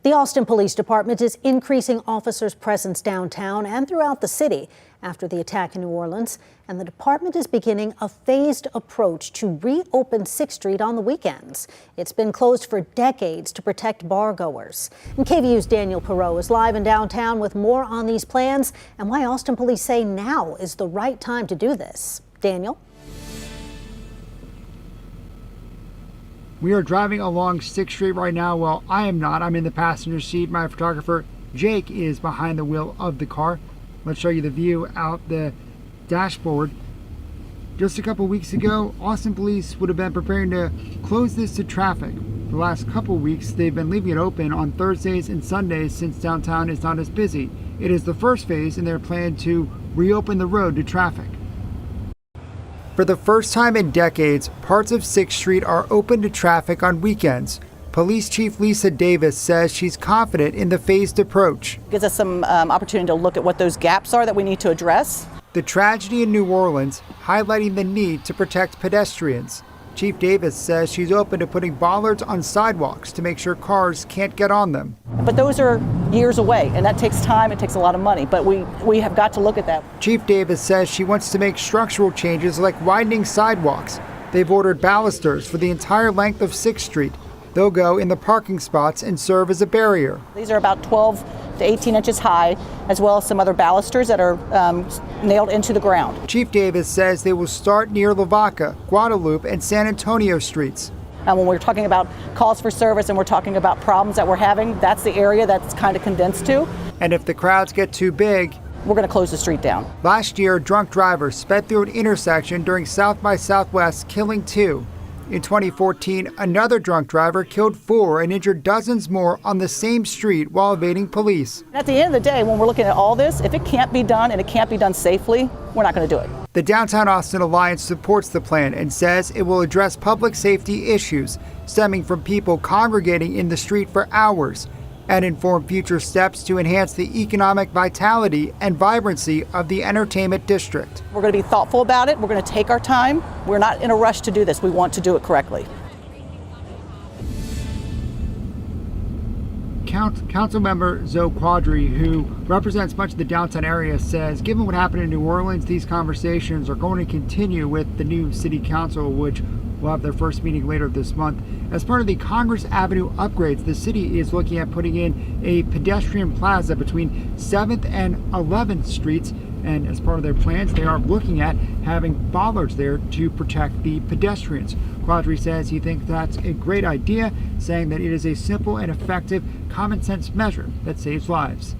The Austin Police Department is increasing officers' presence downtown and throughout the city after the attack in New Orleans, and the department is beginning a phased approach to reopen 6th Street on the weekends. It's been closed for decades to protect bar-goers. And KVUE's Daniel Perot is live in downtown with more on these plans and why Austin police say now is the right time to do this. Daniel? We are driving along 6th Street right now. Well, I am not. I'm in the passenger seat. My photographer, Jake, is behind the wheel of the car. Let's show you the view out the dashboard. Just a couple weeks ago, Austin police would have been preparing to close this to traffic. The last couple weeks, they've been leaving it open on Thursdays and Sundays since downtown is not as busy. It is the first phase in their plan to reopen the road to traffic. For the first time in decades, parts of 6th Street are open to traffic on weekends. Police Chief Lisa Davis says she's confident in the phased approach. It gives us some opportunity to look at what those gaps are that we need to address. The tragedy in New Orleans highlighting the need to protect pedestrians. Chief Davis says she's open to putting bollards on sidewalks to make sure cars can't get on them. But those are years away, and that takes time, it takes a lot of money, but we have got to look at that. Chief Davis says she wants to make structural changes like widening sidewalks. They've ordered balusters for the entire length of 6th Street. They'll go in the parking spots and serve as a barrier. These are about 12 to 18 inches high, as well as some other balusters that are nailed into the ground. Chief Davis says they will start near Lavaca, Guadalupe, and San Antonio streets. When we're talking about calls for service and we're talking about problems that we're having, that's the area that's kind of condensed to. And if the crowds get too big, we're going to close the street down. Last year, drunk drivers sped through an intersection during South by Southwest, killing 2. In 2014, another drunk driver killed 4 and injured dozens more on the same street while evading police. At the end of the day, when we're looking at all this, if it can't be done and it can't be done safely, we're not going to do it. The Downtown Austin Alliance supports the plan and says it will address public safety issues stemming from people congregating in the street for hours and inform future steps to enhance the economic vitality and vibrancy of the entertainment district. We're going to be thoughtful about it. We're going to take our time. We're not in a rush to do this. We want to do it correctly. Councilmember Zoe Quadri, who represents much of the downtown area, says given what happened in New Orleans, these conversations are going to continue with the new city council, which will have their first meeting later this month. As part of the Congress Avenue upgrades, the city is looking at putting in a pedestrian plaza between 7th and 11th Streets. And as part of their plans, they are looking at having bollards there to protect the pedestrians. Quadri says he thinks that's a great idea, saying that it is a simple and effective common sense measure that saves lives.